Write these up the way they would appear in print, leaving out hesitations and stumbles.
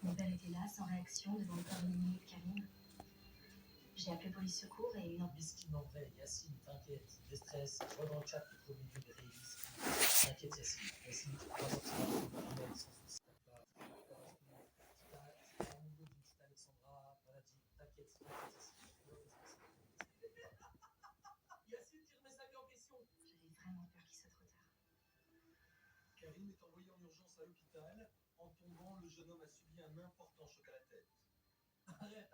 Mon père était là, sans réaction, devant le corps inanimé de Karim. J'ai appelé police secours et une... Miskin en vrai, Yacine, t'inquiète, déstresse, je vois dans le chat le premier degré, t'inquiète Yacine, Yacine, tu pourras sortir un peu sans souci, t'as un niveau d'une petite Alexandra, maladie, t'inquiète Yacine. Yacine, tu remets sa vie en question. J'avais vraiment peur qu'il soit trop tard. Karim est envoyé en urgence à l'hôpital. En tombant, le jeune homme a subi un important choc à la tête. Arrête.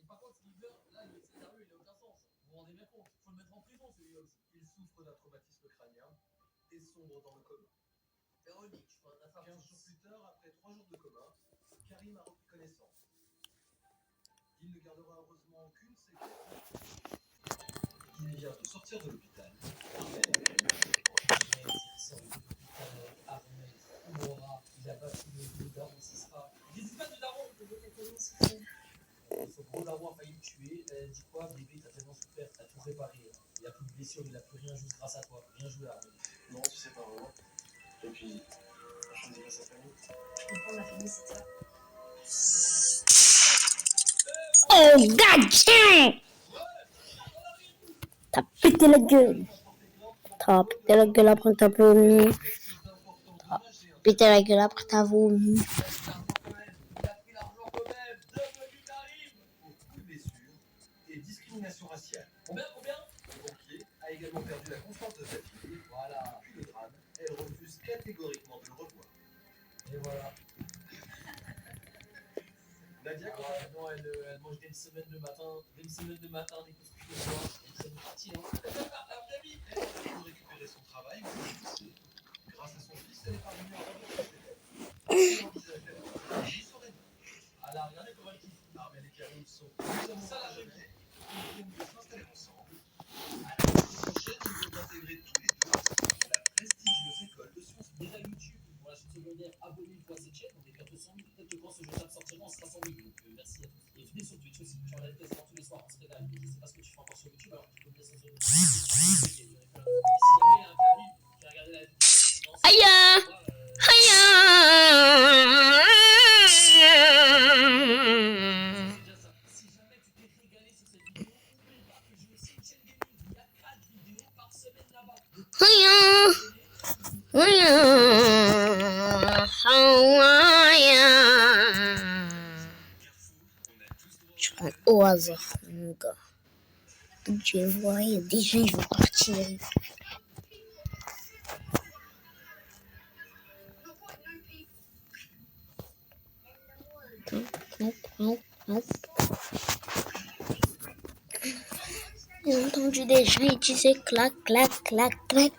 Et par contre, Sliver, là, il est scénario, il n'a aucun sens. Vous vous rendez bien compte, faut le mettre en prison celui-là aussi. Il souffre d'un traumatisme crânien et sombre dans le coma. Véronique, je fais un affaire. 15 jours plus tard, après 3 jours de coma, Karim a repris connaissance. Il ne gardera heureusement qu'une séquelle. Il vient de sortir de l'hôpital. Il a battu le daron, ce sera. N'hésite pas de daron! Son gros daron a failli le tuer. Elle dit quoi? Bébé, t'as tellement souffert, t'as tout réparé. Il n'a plus de blessure, il n'a plus rien juste grâce à toi. Bien joué, Armel. Non, tu sais pas vraiment. Et puis, on choisit pas sa famille. Je comprends, ma famille, c'est ça. Oh god damn! T'as pété la gueule. T'as pété la gueule après que t'as vomi. T'as pété la gueule après que t'as vomi. Il a pris l'argent quand même. Devenu Karim. Pour coups de blessure et discrimination raciale. Combien? Le banquier a également perdu la confiance de sa fille. Voilà. Puis le drame, elle refuse catégoriquement de le revoir. Et voilà. Nadia, Non, elle mange dès une semaine de matin, des couscous le soir. Et c'est parti, hein. elle a récupéré son travail, mais grâce à son fils, elle est parvenue à revenir. Elle envisage d'être une soirée. Elle a regardé comment elle kiffe. Armel et Karim sont plus amoureux Ça, la que jeune. jamais. Ils viennent de s'installer ensemble. À la prochaine, ils vont intégrer tous les deux la prestigieuse école de sciences. Déjà YouTube, pour la chaîne secondaire, abonnez-vous à cette chaîne. On est bientôt 100 000. Peut-être que quand ce jeu sortira, on sera 100 000. Donc merci à tous. Et venez sur Twitch aussi. Je regarde quasiment tous les soirs en stream. Je sais pas ce que tu fais encore sur YouTube, alors tu peux bien sur YouTube. Et s'il y avait un Karim qui a regardé la vidéo, Aïe! si jamais tu t'es régalé sur cette vidéo, n'oublie pas que j'ai aussi une chaîne gaming. Il y a 4 vidéos par semaine là-bas. Je prends au hasard, mon gars. Donc tu vois, il y a des gens qui vont partir. J'ai entendu des gens qui disaient clac, clac, clac, clac.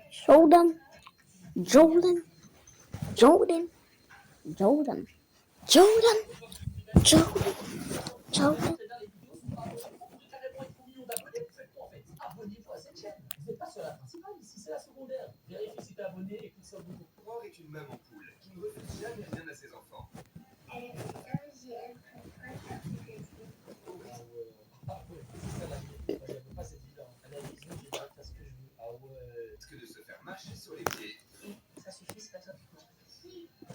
Show them. Jordan. Abonnez-vous à cette chaîne. Vous n'êtes pas sur la principale, ici c'est la secondaire. Vérifiez si t'es abonné et clique sur le bouton. Aurore est une maman poule qui ne refuse jamais rien à ses enfants. Parce que de se faire marcher sur les pieds. Ça suffit, c'est pas toi qui compte.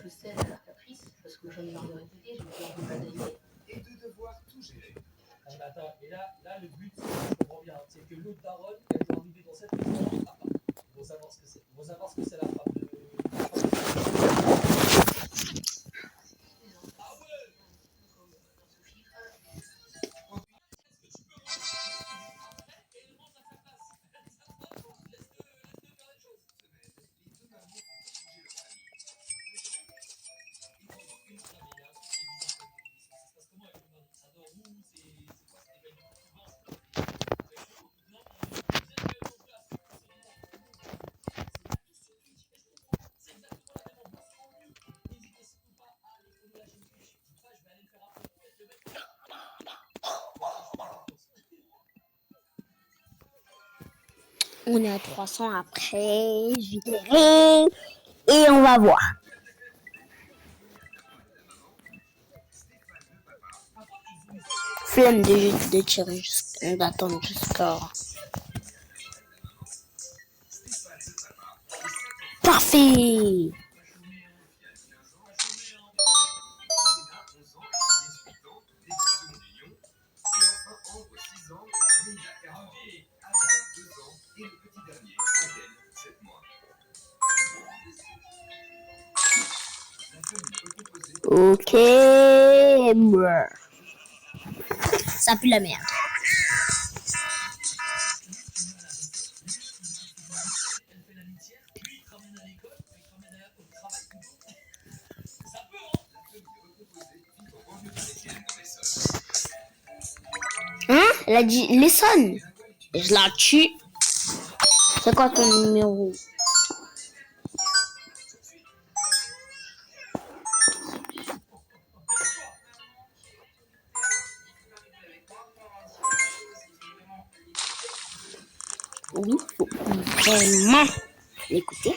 Je sais, elle a l'air caprice, parce que j'en ai marre de répéter, je me dis un peu banaliser. Et de devoir tout gérer. Attends, et là, le but, je comprends bien, c'est que l'autre daronne, elle doit arriver dans cette maison. Il faut savoir ce que c'est. Il faut savoir ce que c'est la frappe de. On est à 300 après, je verrai et on va voir. flemme de tirer d'attendre jusqu'à... Parfait! Ok. Ça pue la merde. Hein? Elle a dit Lessonne. Je la tue. C'est quoi ton numéro? Oui, faut vraiment l'écouter.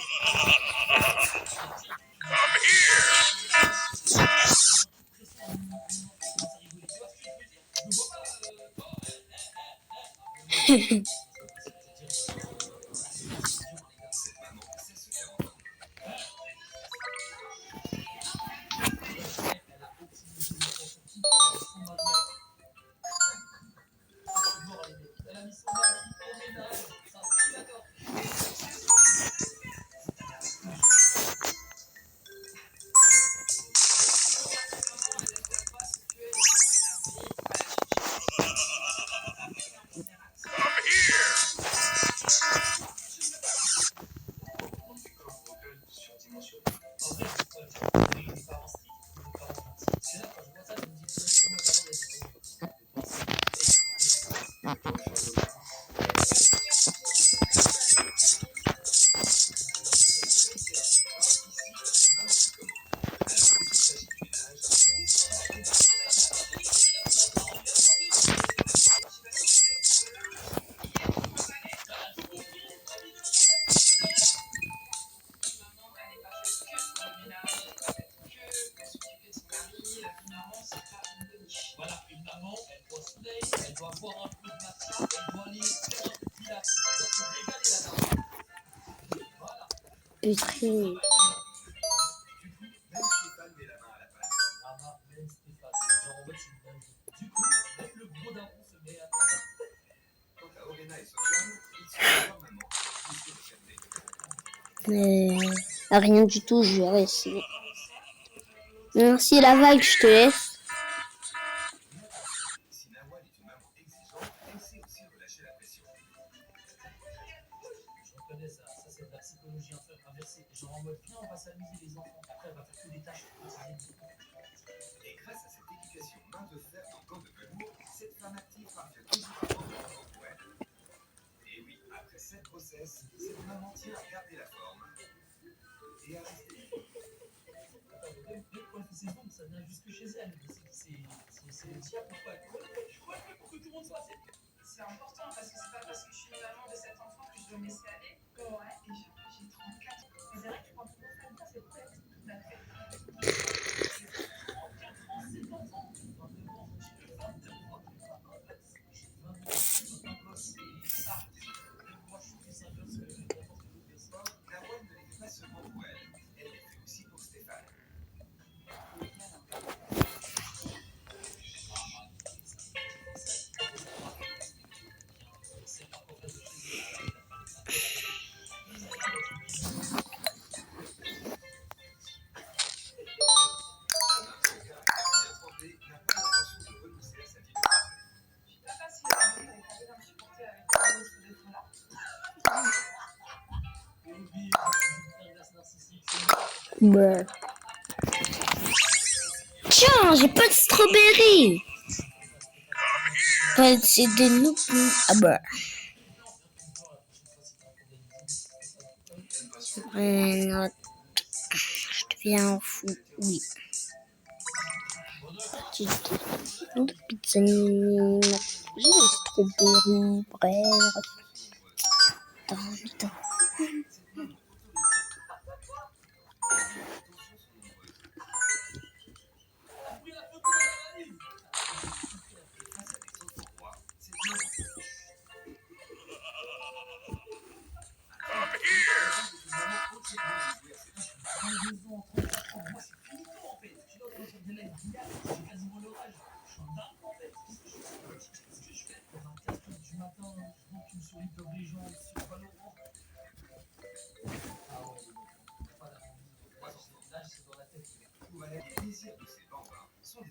Voilà, une maman, elle doit se plaindre, elle doit boire un peu de matcha, elle doit aller faire un petit lac, elle doit se régaler là-dedans. Voilà. Putain. Même Stéphane met la main à la pâte. Anna, même Stéphane, genre en mode c'est une dinguerie. Du coup, même le gros daron se met à travailler. Quant à Orena et Sofiane, ils sont leur maman, poussés de fierté. Rien du tout, je vais réussir. Merci la vague, je te laisse. Si Nawal est une maman exigeante, elle sait aussi relâcher la pression. Je reconnais ça, ça c'est de la psychologie inversée. Genre en mode, viens, on va s'amuser les enfants. Après, elle va faire que des tâches quotidiennes. Et grâce à cette éducation main de fer dans gants de velours, cette femme active parvient toujours à prendre du temps pour elle. Et oui, après cette grossesse, cette maman tient à garder la forme et à rester libre. Même quand elle fait ses ongles, ça vient jusque chez elle. C'est le diable pourquoi elle fait pour que tout le monde soit. C'est important parce que c'est pas parce que je suis maman de cet enfant que je dois me laisser aller. Ouais. Et j'ai 34 ans. Mais c'est vrai que tu prends tout le monde c'est bête. Tout à fait. 34 ans, c'est pas tant. 29 ans, j'ai 22 ans. J'ai 22 ans, c'est ça. Moi, je trouve que c'est un gosse que n'importe quel autre gosse. Nawal ne les fait pas seulement pour elle, elle les fait aussi pour Stéphane. Brr. Tiens, j'ai pas de strawberry. C'est des noobs. Ah bah. Je deviens fou. Oui. Petite pizza. J'ai des strawberry. Bref. Attends.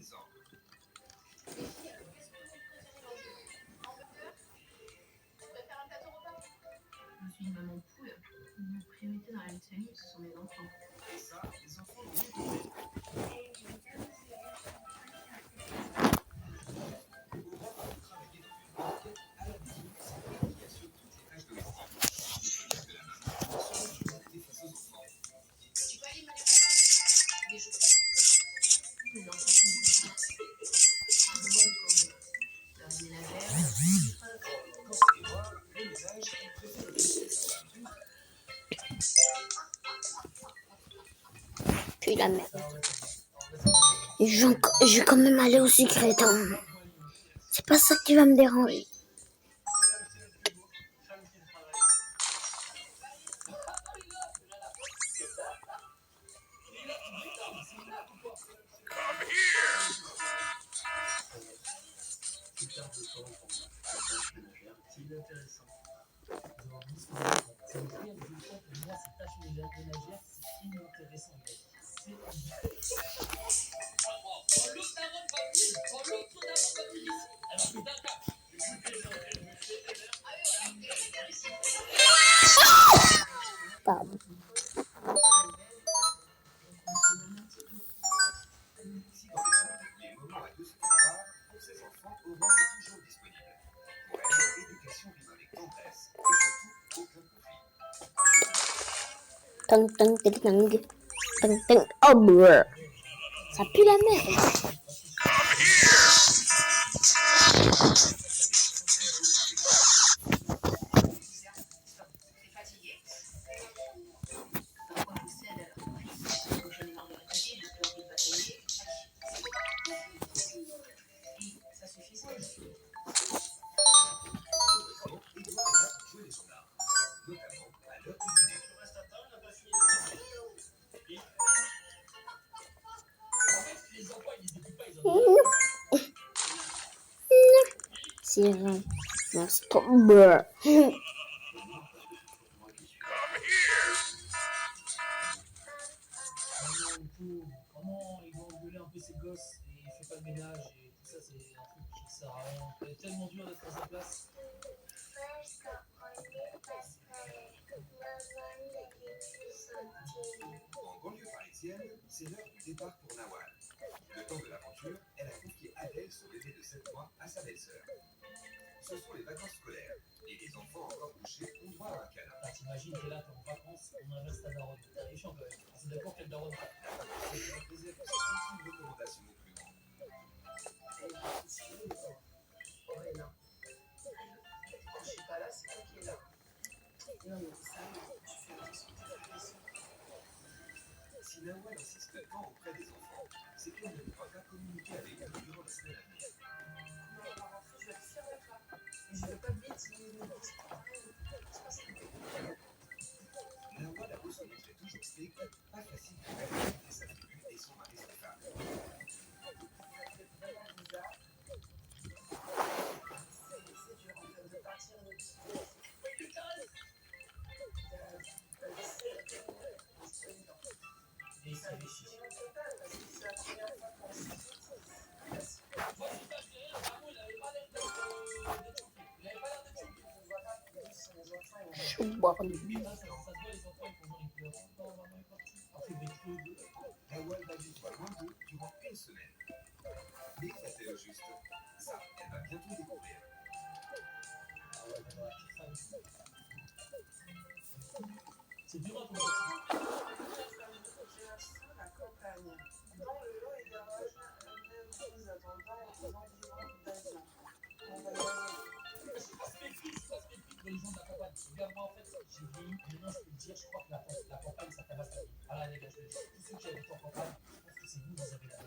exemple. Je suis une maman poule. Ma priorité dans la vie de famille, ce sont mes enfants. Et ça, les enfants l'ont mieux compris. Aura va travailler dans une banque à la maison, c'est elle qui assure toutes les tâches domestiques. Les collègues de la maman sont l'autorité face aux enfants. Tu peux aller manipuler des choses. Les enfants sont mes enfants. Un rôle comme leur ménagère. Quand c'est Édouard, le ménage, il préfère le laisser à sa femme. Puis la merde. Je vais quand même aller au secrétaire. C'est pas ça qui va me déranger. C'est inintéressant. Ça me fait un peu de temps pour moi, ces tâches ménagères, c'est inintéressant. C'est Pardon. Si dans les moments à deux se préparent, pour ses enfants, Aurore est toujours disponible. Pour elle, l'éducation rime avec tendresse et surtout aucun conflit. Tang, tang, tang, tang. Tang, tang. Oh, brr. Ça pue la merde. T'es fatigué? Parfois, je cède à leur caprice. Quand j'en ai marre de répéter, j'ai plus envie de batailler. Et ça suffit, ça. Heureusement, Édouard est là pour jouer les gendarmes, notamment à l'heure du dîner. les enfants, ils les écoutent pas, ils en ont. C'est vrai. Non, stop. Brr. Vraiment, il doit engueuler un peu ses gosses et il fait pas le ménage et tout ça, c'est un truc qui sert à rien. C'est tellement dur d'être à sa place. En banlieue parisienne, c'est l'heure du départ pour Nawal. Le temps de l'aventure, elle a confié Adèle, son bébé de 7 mois, à sa belle-sœur. Ce sont les vacances scolaires et les enfants encore couchés ont droit à un câlin. Là, t'imagines, t'es là, t'es en vacances, on inverse ta daronne. T'es méchant quand même. C'est d'accord quelle daronne t'as. C'est un plaisir pour cette ultime recommandation au plus grand. Ouais, non. Quand je suis pas là, c'est toi qui es là. Non, mais ça, tu fais attention, t'es pas Si Nawal insiste tant auprès des enfants, c'est qu'elle ne pourra pas communiquer avec eux durant la semaine à venir. Quand on va rentrer, je vais être fière de toi. Et je veux pas de bêtises, ne me dis pas rien. C'est pas ça. Nawal a beau se montrer toujours strict, pas facile pour elle de quitter sa tribu et son mari Stéphane. Ça fait vraiment bizarre. C'est dur en fait de partir de petit. Et c'est les chiens. Choubarou. Nawal va vivre loin d'eux durant une semaine. Mais est-elle juste? Ça, elle va bientôt découvrir. C'est dur à trouver. J'ai acheté la campagne. Dans le lot et garage, un nous attendant aux environs d'Asia. On va y aller. C'est pas spécifique pour les gens de la campagne. Regarde, moi en fait, j'ai vieilli, maintenant je peux te dire, je crois que la campagne ça tabasse la vie. Voilà les gars, je le dis. Tous ceux qui habitent en campagne, je pense que c'est vous, vous avez la vie.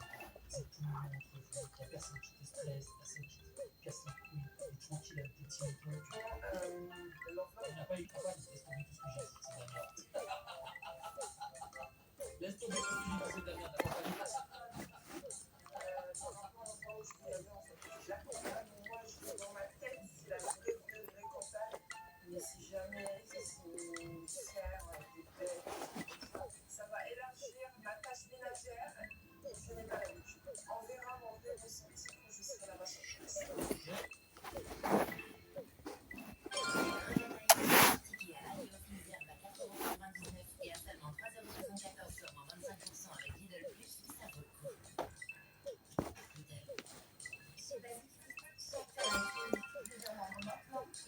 C'est tout le monde entre vous, il n'y a personne qui te stresse, personne qui te casse les couilles, t'es tranquille avec tes petits moutons. L'enfant, Il n'y a pas eu de campagne, laisse tomber tout ce que j'ai dit, c'est de la merde. Laisse tomber tout ce que j'ai dit, c'est de la merde, la campagne. dans ma tête, c'est la vraie campagne. Mais si jamais c'est une serre, des bêtes, ça va élargir ma tâche ménagère. Je n'ai pas l'habitude. On verra mon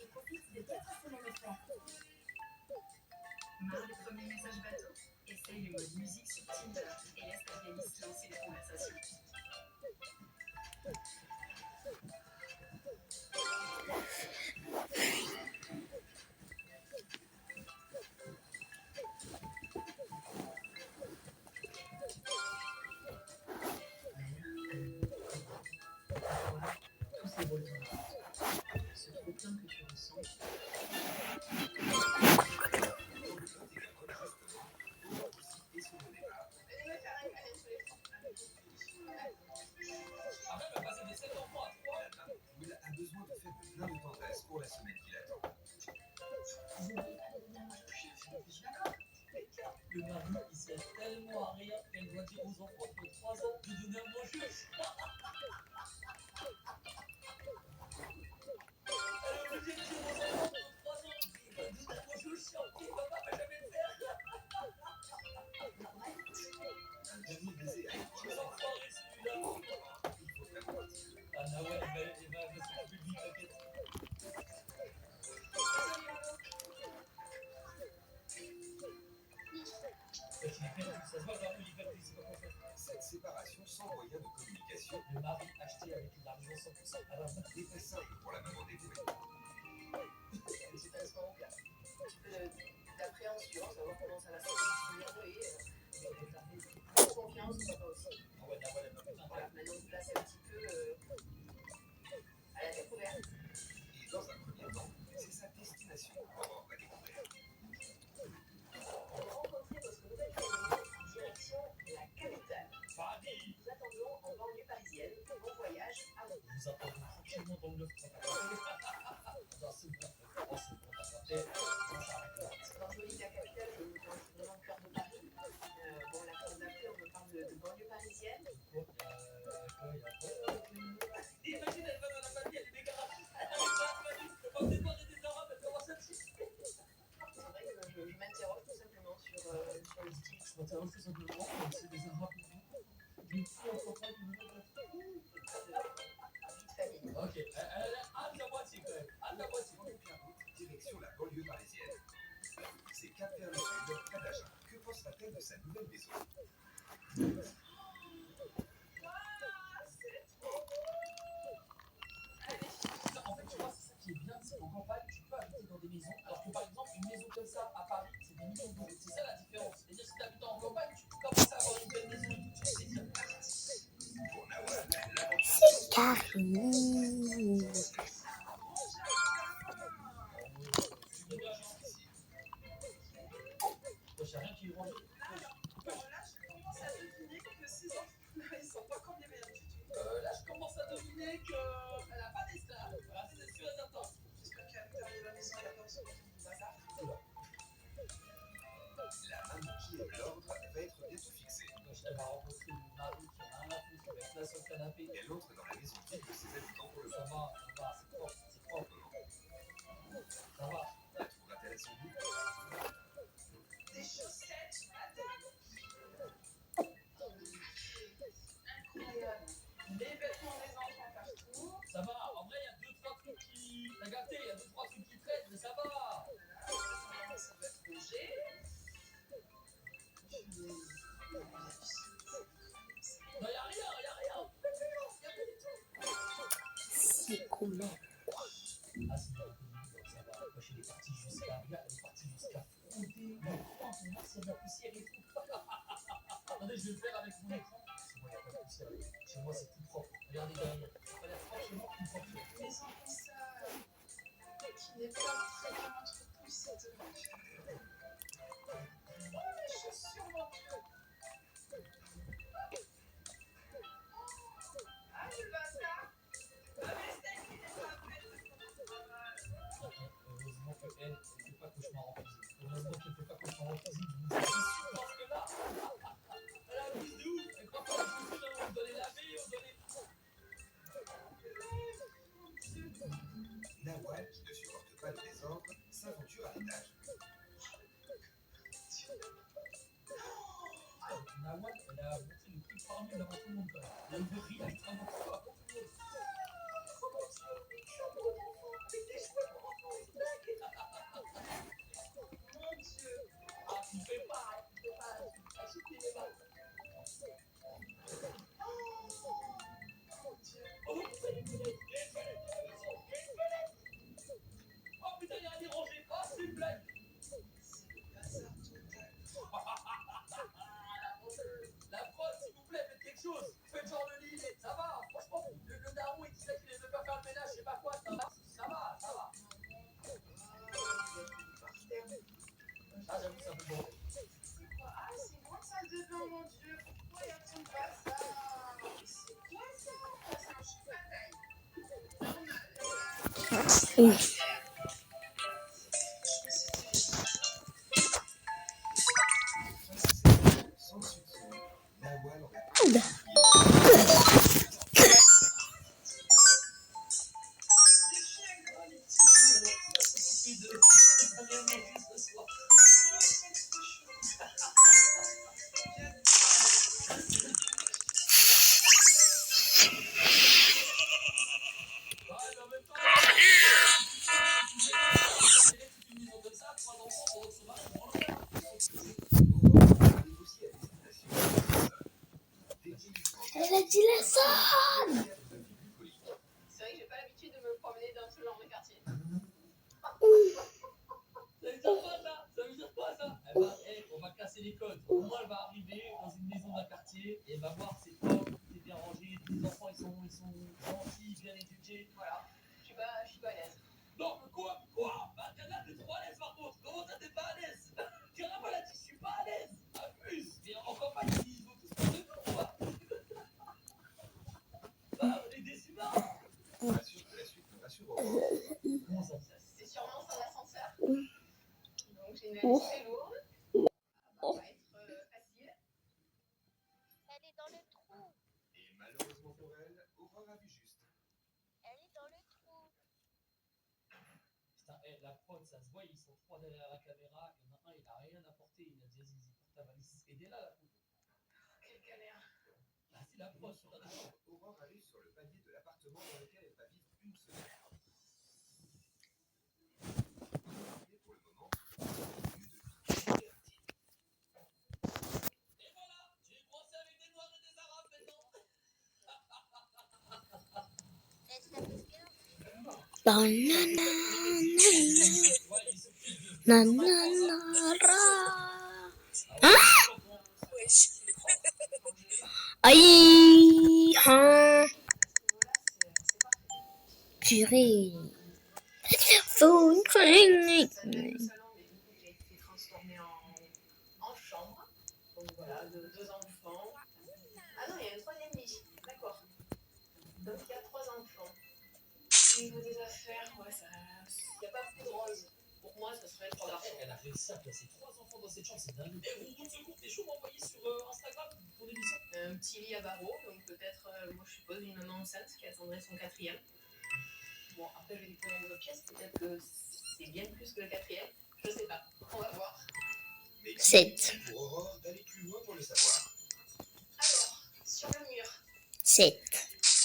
et profite de 4 semaines offertes. Marre des premiers messages bateaux? Essaye le mode musique sur Tinder et laisse ta playlist lancer les conversations. Tous ces rôles ce trop bien que tu ressens. Et sur le départ, Après, elle va passer des 7 enfants à 3. la dame poule a besoin de faire plein de tendresse pour la semaine qui l'attend. Le mari, il sert tellement à rien qu'elle doit dire aux enfants de 3 ans de donner à manger. Elle est obligée de dire aux enfants de 3 ans de donner à manger au chien. Papa va jamais le faire. Un dernier baiser à Je Edouard. suis enfoiré celui-là. Il faut vraiment partir. Ah, Nawal, elle va s'occuper de lui, t'inquiète. Il est perdu, ça se voit vraiment, il est perdu, c'est pas quoi faire. Cette séparation sans moyen de communication Le mari acheté avec une argent 100% à la main. n'est pas simple pour la maman dévouée. C'est un instant un petit peu d'appréhension, savoir comment ça va se dérouler. Prendre confiance au papa aussi. Ah ouais, Nawal, elle m'a fait un Voilà, maintenant vous placez un petit peu à la découverte. Et dans un premier temps, c'est sa destination qu'Aurore va découvrir. Rencontrez votre nouvelle famille, direction la capitale. Paris. Nous attendons en banlieue parisienne. Bon voyage à vous. Nous attendons tranquillement dans le 9. Non, c'est bon, oh, c'est bon, t'as raté. Ça s'arrête là. Quand je dis la capitale, je me pense vraiment le cœur de Paris. Bon, la fois d'après, on me parle de banlieue parisienne. Quoi, imagine, elle va dans la famille, elle est dégarage. Elle arrive dans la famille, le bon départ des Arabes, elle commence à chier. C'est vrai que je m'interroge tout simplement sur le style. Je m'interroge tout simplement, c'est des Arabes. D'une fille en campagne, une autre. Vie de famille. Ok, elle est à la moitié quand même. À la moitié. Donc la route, direction la banlieue parisienne. C'est cap vers le sud, près d'Agen. Que pensera-t-elle de sa nouvelle maison? En fait, tu vois, c'est ça qui est bien, c'est qu'en campagne, tu peux habiter dans des maisons. Alors que par exemple, une maison comme ça à Paris, c'est des millions d'euros. C'est ça la différence. C'est-à-dire, si tu habites en campagne, tu peux commencer à avoir une belle maison et tout de suite, c'est bien. Pour Nawal, l'aventure C'est Carly. Tu dégages, hein. Moi, j'ai rien qui est rangé. Alors là, je commence à deviner que ces enfants, ils sont pas comme les meilleurs du tout. Là, je commence à deviner qu'elle n'a pas d'estar. Voilà, c'est sûr et certain. J'espère qu'à l'intérieur de la maison, il n'y a pas aussi du bazar. la maman qui aime l'ordre va être bientôt fixée. Elle va rencontrer une mari qui en a rien à foutre, qui va être là sur le canapé. Elle entre dans la maison type de ses habitants pour le Ça moment. va, c'est propre, c'est propre. Ça va. La trouvera-t-elle à son goût? Des chaussettes, madame. Incroyable. Les vêtements des enfants partout. Ça va, en vrai, il y a 2-3 trucs qui. T'as gâté, il y a 2-3 trucs qui traînent, mais ça va. Voilà, ça va être rangé. Non, y a rien, y a rien. Y a rien du tout. C'est comment? Ah, c'est pas ça va. Moi, je suis parti jusqu'à. Regarde, elle est partie jusqu'à fonder le coin pour voir s'il y a de la poussière et tout. Attendez, je vais le faire avec mon écran. Chez moi, il n'y a pas de poussière. Chez moi, c'est tout propre. Regardez derrière. Ça a l'air franchement tout propre. Mais sans ça, qui n'est pas vraiment trop poussé de chaussures manquées. Ah, le bazar. Ah, mais c'est qui n'est pas prêt de travail. Heureusement qu'elle ne fait pas cauchemar en cuisine. Heureusement qu'elle ne fait pas cauchemar en cuisine. Je vous dis, parce que là, elle a plus de ouf. Elle croit que la cuisine, on doit les laver, on doit les. Nawal, qui ne supporte pas le désordre, s'aventure à l'étage. Nawal, elle a monté le prix parmi devant tout le monde. Elle a ouvert rien, elle a monté devant tout le monde. Ah, j'avoue, c'est un peu bon. Ah, c'est moi ça devant mon Dieu. Pourquoi il n'y pas ça? C'est quoi ça? C'est un chou bataille. Face à cette ville sans soupçon, Nawal aurait pu Et de rien manger ce soir. Ouais, mais en même temps, c'est une maison comme ça, 3 enfants pendant que son mari prend le verre. Aurore arrive aussi à destination des délivrances Elle a dit la sonne. de vie bucolique. C'est vrai que j'ai pas l'habitude de me promener dans ce genre de quartier. Ça veut dire quoi ça? Ça veut dire quoi ça? Eh ben, on va casser les codes. Au moins, elle va arriver dans une maison d'un quartier et elle va voir c'est propre, tout est bien rangé, les enfants ils sont gentils, bien éduqués. Voilà. Je suis pas à l'aise. Non, quoi? Bah, là, t'es trop à l'aise par contre. Comment ça, t'es pas à l'aise? Carrément, là, je suis pas à l'aise. Abuse. Mais en campagne, ils ont tous peur de nous, quoi. Bah, on est des humains. Pas sûr que la suite me rassure Aurore. Comment ça? C'est sûrement sans ascenseur. Donc j'ai une valise très lourde. Ça va pas être facile. Elle est dans le trou. Et malheureusement pour elle, Aurore a vu juste. Elle est dans le trou. Putain, la prod, ça se voit, ils sont 3 derrière la caméra. Il y en a un, il a rien apporté. Il a dit, vas-y, pour ta valise. Aidez-la, la poudre. Quelle galère. Là, c'est la prod, sur la table. Aurore arrive sur le palier de l'appartement dans lequel elle va vivre une semaine. Et pour le moment, lieu de vie interdit. Et voilà, j'ai coincé avec des noirs et des arabes maintenant. Elle s'appelle quelle? Banana, Ouais, il s'occupe de. nanana, Hein? Aïe, hein, purée. Phone Ça s'appelle le salon, mais du coup, qui a été transformé en chambre. Donc voilà, de 2 enfants. Ah non, il y a une troisième lit. D'accord. Donc il y a 3 enfants. Au niveau des affaires, ouais, il n'y a pas beaucoup de roses. Pour moi, ça serait trop d'argent. Elle a réussi à placer 3 enfants dans cette chambre, c'est dingue. Et roue de secours, t'es chaud m'envoyer sur Instagram ton émission? Un petit lit à barreaux, donc peut-être, moi je suppose, une maman enceinte qui attendrait son 4e. Bon, après je vais découvrir les autres pièces, peut-être que c'est bien plus que le 4e. Je sais pas, on va voir. Mais 7. pour Aurore d'aller plus loin pour le savoir. Alors, sur le mur, 7.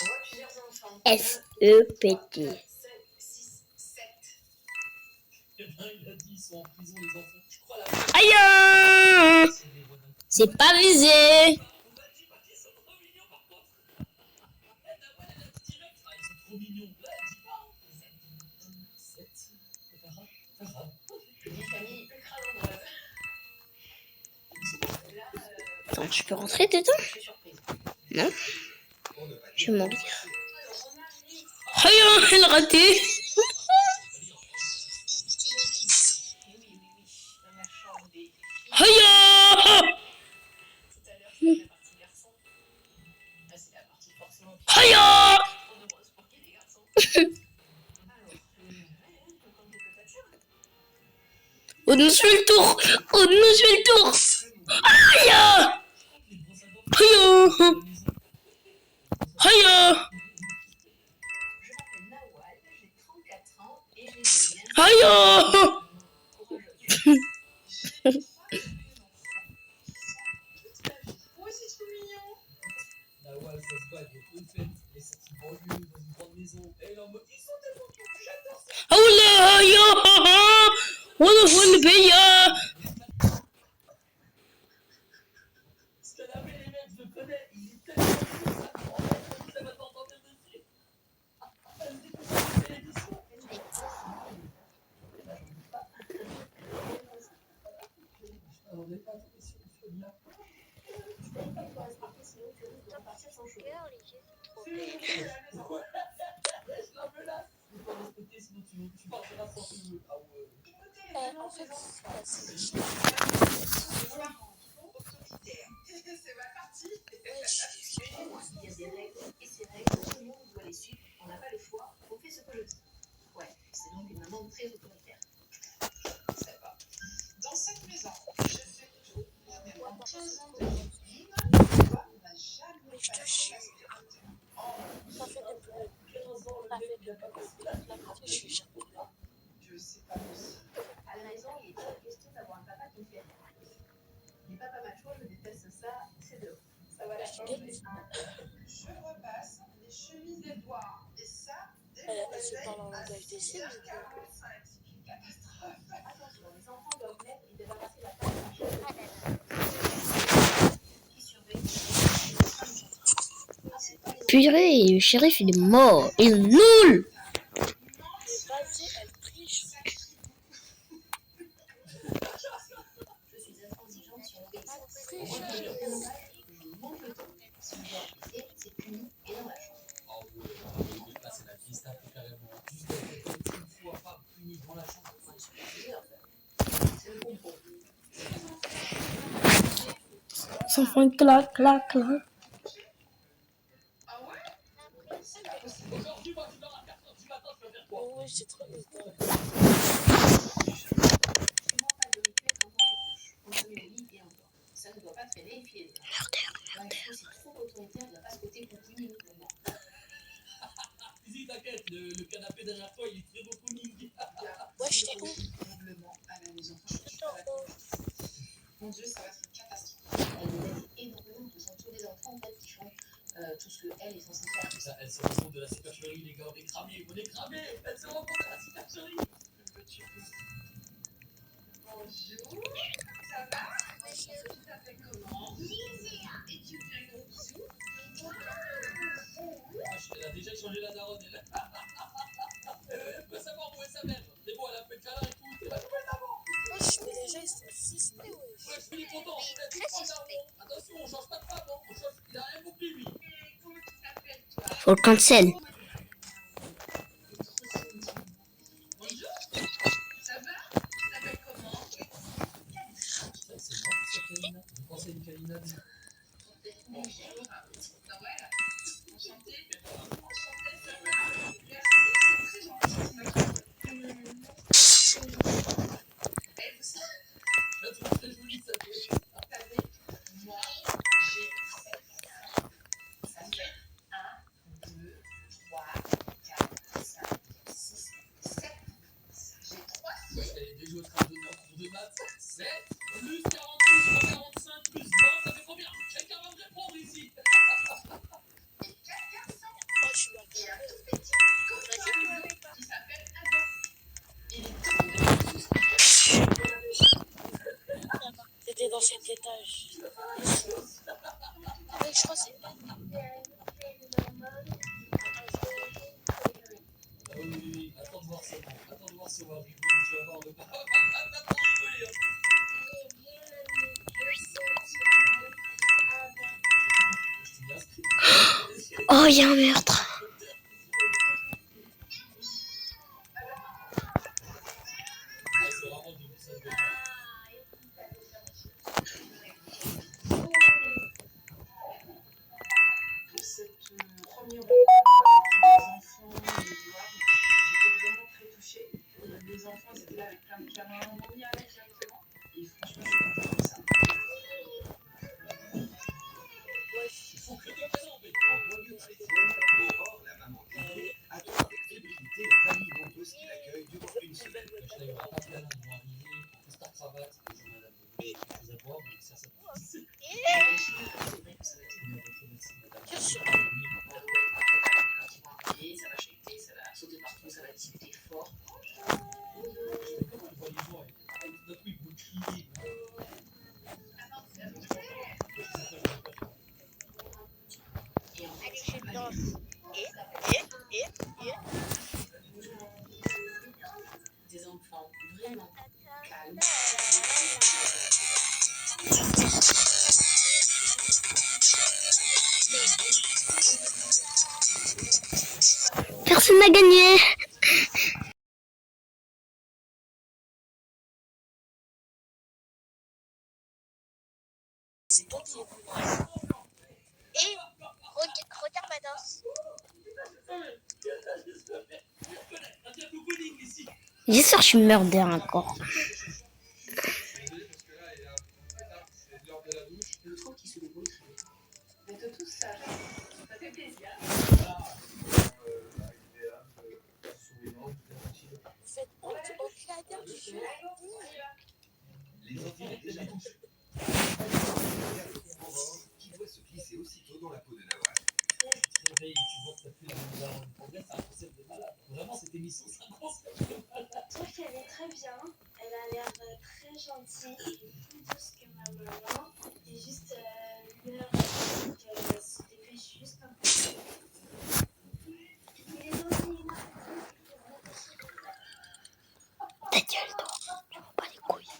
on voit plusieurs enfants. S-E-P-T. 5, 6, 7. Eh ben, il a dit, ils sont en prison, les enfants. Je crois la Aïe, c'est des bonhommes. c'est pas visé. On m'a dit pas qu'ils sont trop mignons par contre. Elle a pas la petite direct. Ah, ils sont trop mignons. Là, elle dit pas. 7. Farah. Une famille ultra nombreuse. Là, Attends, tu peux rentrer dedans? je suis surprise. Non, Pour ne pas je dire vais m'en dire. Alors, on arrive. Aïe, elle a raté. Eh oui, dans la chambre des filles. Aïe, Tout à l'heure, c'était la partie garçon. Là, c'est la partie forcément aïe. trop de roses pour qu'il y ait des garçons. Alors, comme des patates. Oh non, je fais le tour. Oh non, je fais le tour. Aïe, Les grosses ados. aïe, aïe, Je m'appelle Nawal, j'ai 34 ans et j'ai des liens aïe. courageux. J'ai 3 enfants qui sont toute la vie. Moi aussi, trop mignon. Nawal, ça se voit, elle est toute faite. Elle est sortie de banlieue, dans une grande maison. Elle est en mode, ils sont tellement cute, j'adore ça. Oh là, aïe. Wanna be ya. Ce qu'elle a fait, les mecs, je le connais. Il est tellement cool, ça. En fait, ça va t'entendre dessus. Elle me dit que c'est une émission. On n'est pas tombé sur une feuille-là. Cœur, les yeux sont trop C'est bleus. ouais. Je la menace. Il faut respecter, sinon tu partiras sans cheveux. Ah ouais. Écoutez, les En fait, c'est C'est ma partie. ouais, Il y a des règles, et ces règles, tout le monde doit les suivre. On n'a pas le choix, on fait ce que je dis. Ouais, c'est donc une maman très autoritaire. Ça va. Dans cette maison, je fais tout pour mes 15 ans de vie. Toi, n'a jamais je te passé jure. l'aspirateur. Ça fait depuis la partie, je suis jamais là. Je sais pas aussi. À la maison, il est pas question d'avoir un papa qui me fait rien. Les papas machos, je déteste ça, c'est dehors. Ça va la changer. Je repasse les chemises d'Edouard. Et ça, dès mon Elle se réveil parle en à langage des signes. 6h45. C'est une catastrophe. Attention, les enfants doivent mettre et débarrasser la table du chef Ah là là. qui surveille. Ah, c'est pas les Purée, le shérif il est mort. Il est nul. Mais vas-y, elle triche. Je suis intransigeante sur l'obéissance. Triche. Je monte le ton. Si je dois appliquer, c'est puni et dans la chambre. Ah ouais, là c'est la Gestapo carrément. Juste d'être une fois pas puni dans la chambre. C'est le complot. Son fond clac, clac, clac. Ah ouais? C'est pas possible. Aujourd'hui, moi, tu dors à 4h du matin, tu vas faire quoi? Oh oui, c'est trop bizarre. Souvent pas de rituel quand on se couche. On se met au lit et on dort. Ça ne doit pas traîner et filer. C'est trop autoritaire, il n'y a pas ce côté cocooning pour moi. Si, t'inquiète, le canapé derrière toi, il est très cocooning. Ouais, je t'écoute. Doublement à la maison. Franchement, je suis pas Attends, d'accord. Mon Dieu, ça va être une catastrophe. Elle nous laisse énormément, ce sont tous les enfants en fait qui font tout ce qu'elle est censée faire. Ça, elle se rend compte de la supercherie, les gars, on est cramés, on est cramés. Elle se rend compte de la supercherie. Bonjour, ça va? Tu t'appelles comment? Lisa. Et tu fais un gros bisou? Elle a déjà changé la daronne, elle. Elle peut savoir où est sa mère. C'est bon, elle a fait le câlin et tout. C'est la nouvelle maman. wesh, mais déjà, ils sont suspects, wesh. Ouais, je suis content. Oui, On a dit très trois suspect. darons. Attention, on change pas de femme, hein. On change. Il a rien compris, lui. Et comment tu t'appelles, toi? Faut le cancel. Bonjour, ça va? Tu t'appelles comment? C'est moi, cette Kalina. Vous pensez à une Kalina? Bonjour. Noël. Enchantée. Enchantée, ça va? Merci, c'est très gentil. Et vous savez, La trouve très jolie, ça fait. moi, j'ai 7 enfants. Ça fait 1, 2, 3, 4, 5, 6, 7. J'ai 3 Ouais, elle est déjà au train de donner un cours de maths. 7 plus 46 fois 45 plus 20, ça fait combien? Quelqu'un va me répondre ici. et 4 garçons. Moi, je suis là. Et un tout petit copain qui s'appelle Adam. Il est tout petit. C'était dans cet étage. Ouais, je crois que c'est pas. Ah oui, oui, oui. Attends de voir ça. Attends de voir si on va rigoler. Tu vas voir, on va pas rigoler. Hein. Je t'y inscris. Oh, il y a un meurtre. Ouais, c'est vraiment de ça. Pour cette première rencontre avec les enfants d'Edouard, j'étais vraiment très touchée. Les enfants étaient là avec plein de câlins, mamie avec directement. Et franchement, je suis contente de ça. Il faut que tu présentes. En banlieue parisienne, Aurore, la maman d'Hugo, attend avec fébrilité la famille nombreuse qui l'accueille durant une semaine. Je n'avais pas de plan, ils vont arriver, costard cravate, bonjour madame, des choses à boire, donc ça, ça peut. C'est vrai que ça va être Merci madame. Bien sûr. ça va arriver, ça va shaker, ça va sauter partout, ça va discuter fort. Comment on voit les gens, et tout d'un coup ils vont crier. Et en fait, Allez, je danse. des enfants vraiment calmes. Personne n'a gagné. Et regarde ma danse. J'espère que je meurs d'un corps. Je trouve qu'il se débrouille très bien. Vous êtes tous sages. Ça fait plaisir. Cette honte au créateur du jeu. Les enfants ont déjà touché. Aurore, qui doit se glisser aussitôt dans la peau de Nawal. Tu te réveilles, tu vois que t'as plus la mémoire du progrès, c'est un concept de malade. Vraiment, cette émission, c'est un concept de malade. Je trouve qu'elle est très bien. Elle a l'air très gentille et plus douce que ma maman. Et juste l'heure qu'elle se dépêche juste un peu. Il est gentil, là. Ta gueule, toi. Tu m'en bats les couilles.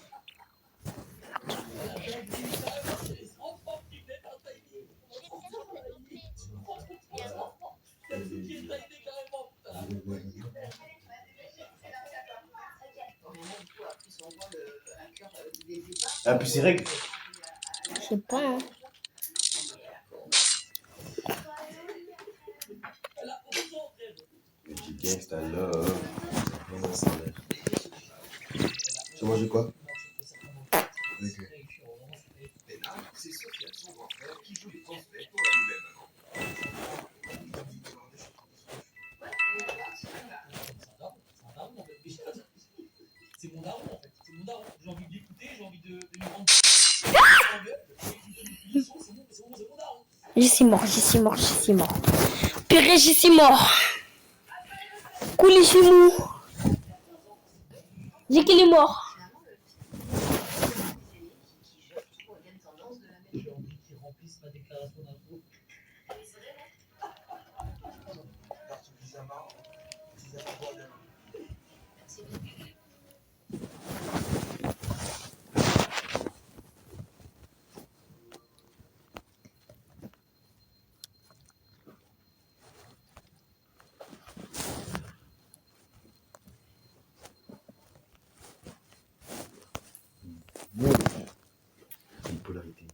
Ah, puis c'est règle. Je sais pas, hein. Petit gangsta love. Tu as mangé quoi? Ok. Léna, c'est Sofiane, son grand frère, qui joue les transferts pour la nouvelle maman. C'est mon daron en fait. C'est mon daron. J'ai envie de l'écouter, j'ai envie de lui rendre. C'est mon daron. J'y suis mort, j'y suis mort, j'y suis mort. Purée, j'y suis mort. Coulé, je suis mou. J'ai qu'il est mort. J'ai envie qu'il remplisse ma déclaration d'impôt. Une polarité.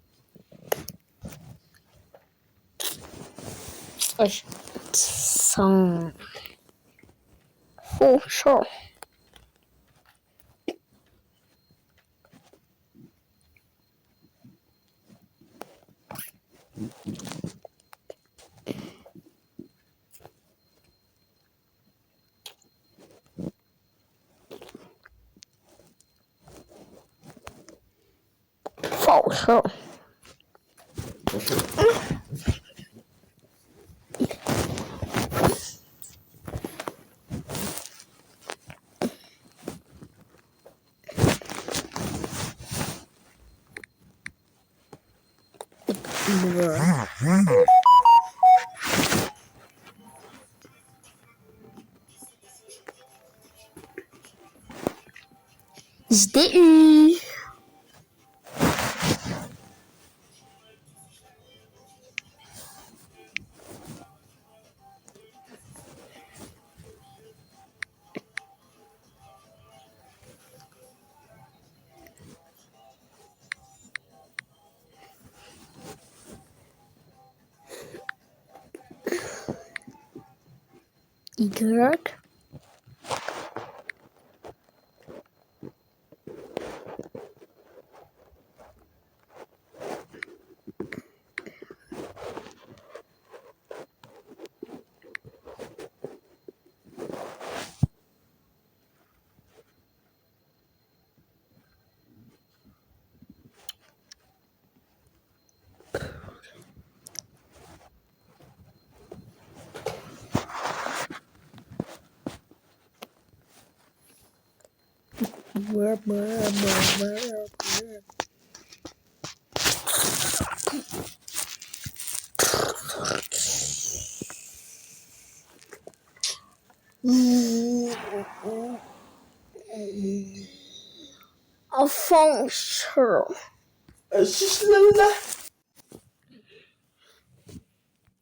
Wesh. Sans... Oh, chaud. Faux chaud. Je t'ai eu. Y. Enfant chaud.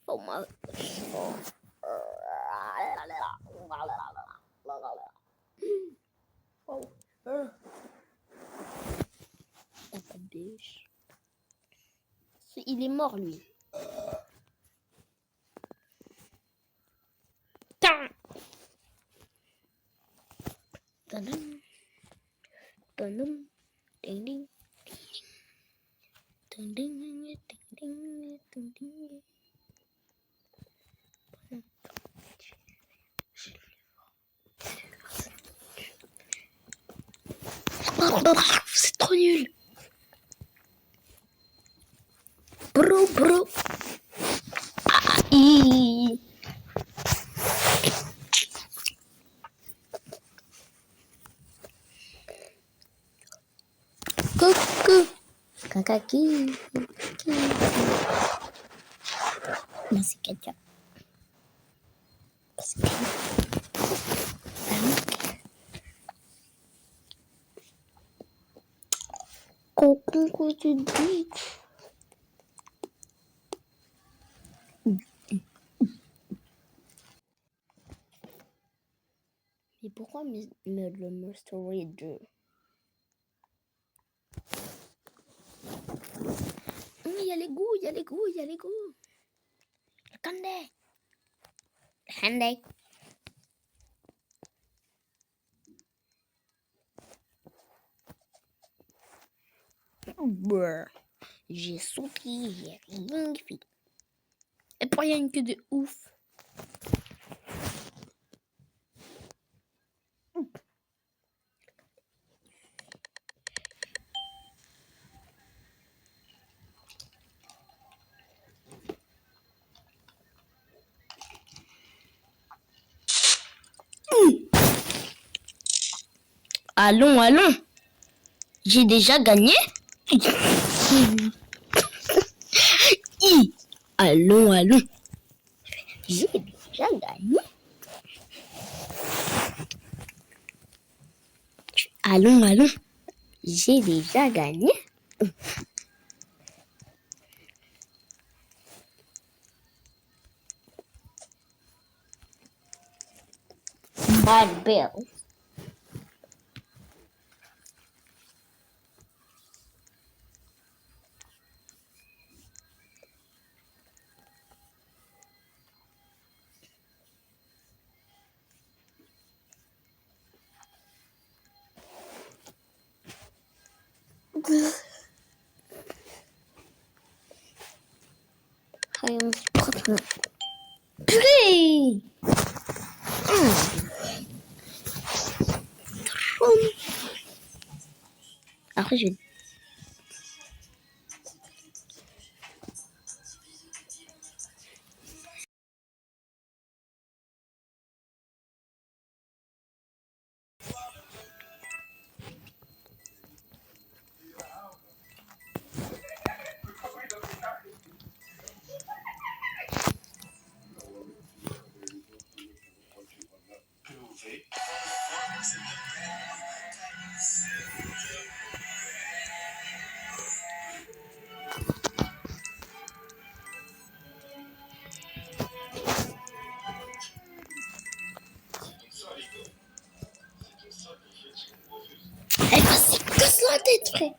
Oh my. Oh. Bitch. Il est mort, lui. Tiens. Tadam. Tadam. Ding, ding. Ding, ding, ding, ding, ding, ding. C'est trop nul. Bro. Aïe. Coucou. Kakaki. Non, c'est Katia. Coucou, quoi tu dis? Mais pourquoi le Mystery 2? Il y a les goûts. Le candy. Brr. J'ai sauté, j'ai rien fait. Et pour rien que de ouf. Allons. J'ai déjà gagné. Allons. J'ai déjà gagné. Allons. J'ai déjà gagné. Bad Bill. Purée! Après, je vais... Elle passe casse la tête, frère.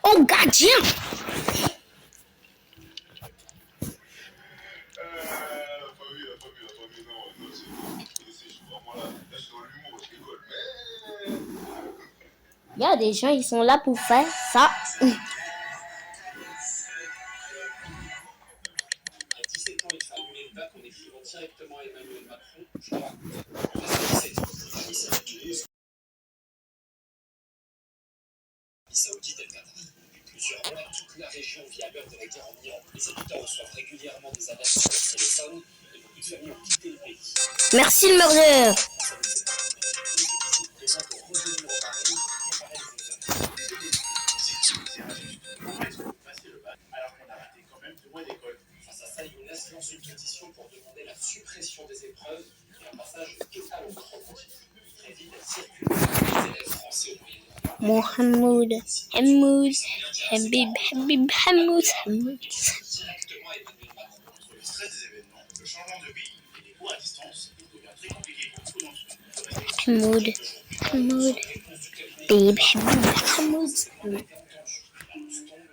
Oh, gardien! Il y a des gens, ils sont là pour faire ça. À 17 ans, il a annulé une date en écrivant directement à Emmanuel Macron. Je te raconte. Saoudite et le Qatar. Depuis plusieurs mois, toute la région vit à l'heure de la guerre en Iran. Les habitants reçoivent régulièrement des alertes sur le téléphone et beaucoup de familles ont quitté le pays. Merci le murder. Alors qu'on a raté quand même 2 mois d'école. Mohamed, Hamoud, Habib, Habib, Hamoud, Hamoud. Directement Emmanuel Macron. Entre le stress des événements, le changement de pays et les cours à distance, il devient très compliqué pour beaucoup d'entre nous. Hamoud, Hamoud, Habib, Habib, Hamoud, Hamoud.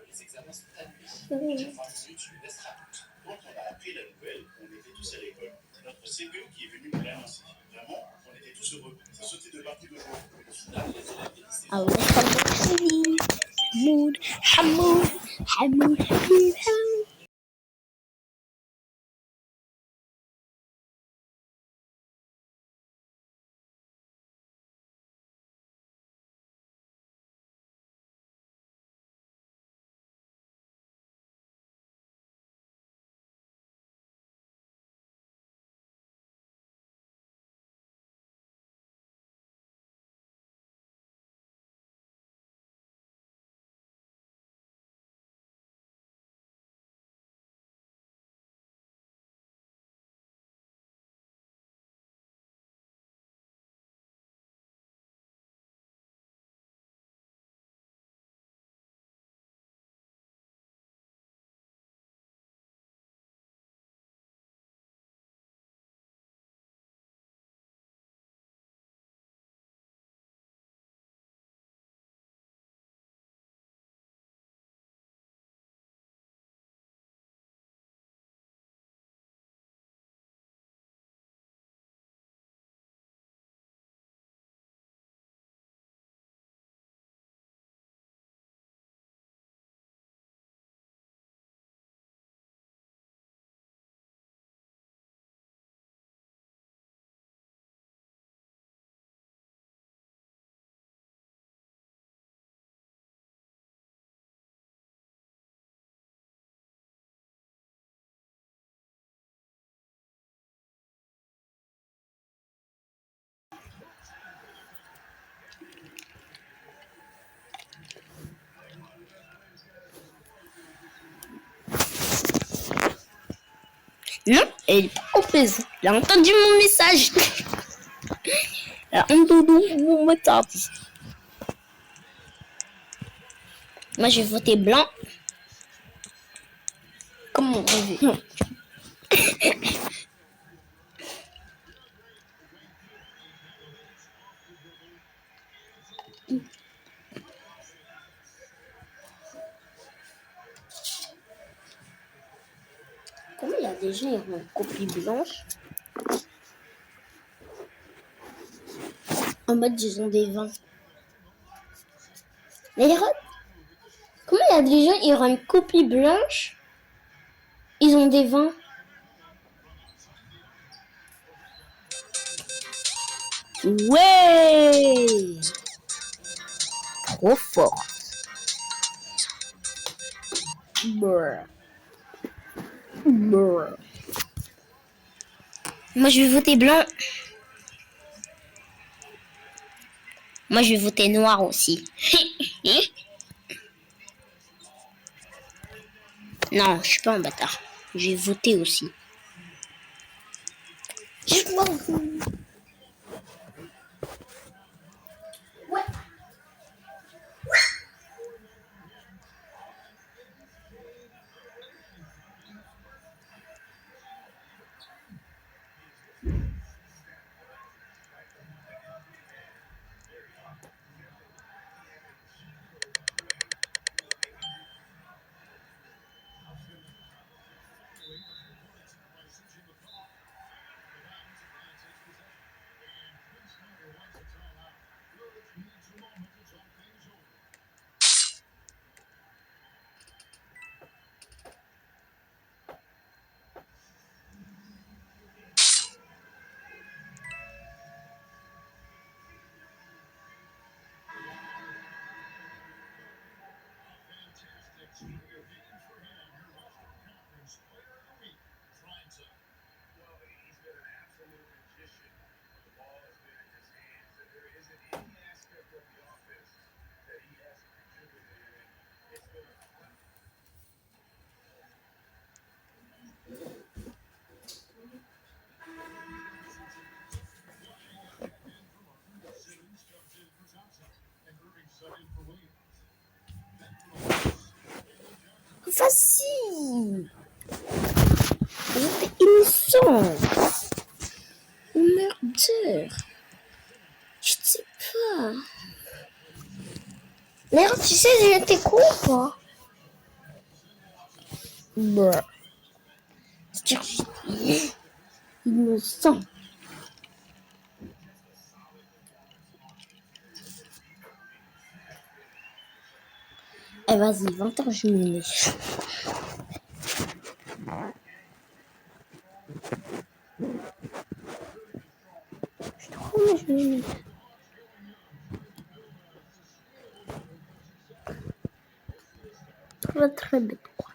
Les examens sont annulés. 20 minutes, une laisse rapide. Quand on a appris la nouvelle, on était tous à l'école. C'est notre CPE qui est venu nous l'annoncer. Vraiment, on était tous heureux. Ça sautait de partout de joie. Au final, les élèves des lycées. Allah Hamoud, Hamoud, Hamoud, Habib, Hamoud. Non, elle est pas obèse. Elle a entendu mon message. Elle a entendu mon message. Moi, j'ai voté blanc. Comme mon rêve. Comment il y a des gens qui ont une copie blanche en mode ils ont des vins. Mais comment il y a des gens qui ont une copie blanche, ils ont des vins. Ouais, trop fort. Brr. Brr. Moi je vais voter blanc. Moi je vais voter noir aussi. Non, je suis pas un bâtard. J'ai voté aussi. Ouais. Vas-y. J'étais innocent. Oh merde. Je sais pas. Merde, tu sais, j'étais con ou pas? Bah. C'est-à-dire que j'étais innocent. Eh vas-y, 20h, je me mets. Je te promets, je me mets. Ça va très bête, quoi.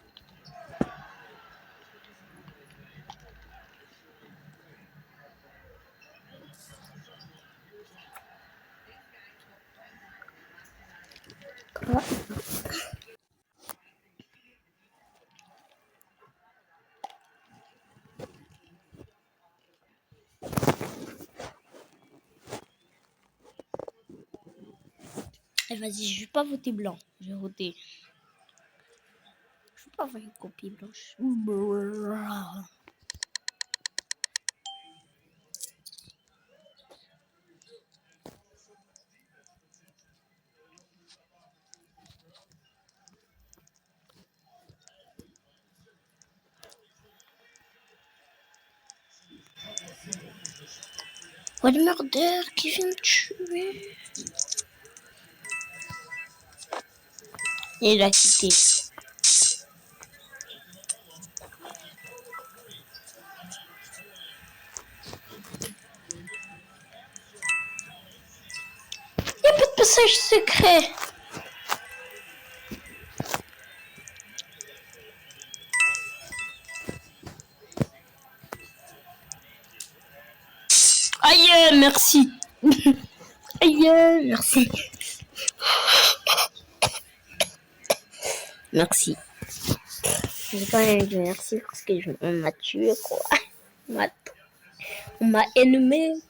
Quoi? Eh vas-y, je vais pas voter blanc. Je vais voter. Je vais pas faire une copie blanche. Oh le merdeur qui vient me tuer. Et il a quitté. Il n'y a pas de passage secret. Aïe, merci. Aïe, merci. Merci. J'ai quand même dit merci parce que on m'a tué, quoi. On m'a ennemi.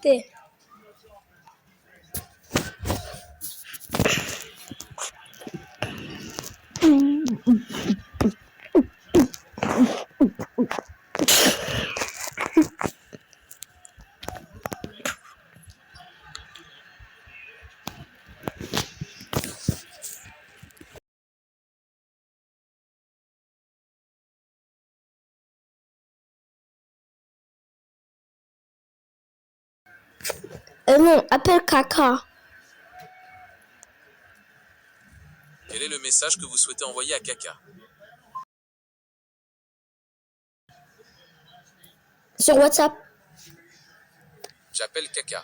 Non, appelle Kaka. Quel est le message que vous souhaitez envoyer à Kaka? Sur WhatsApp. J'appelle Kaka.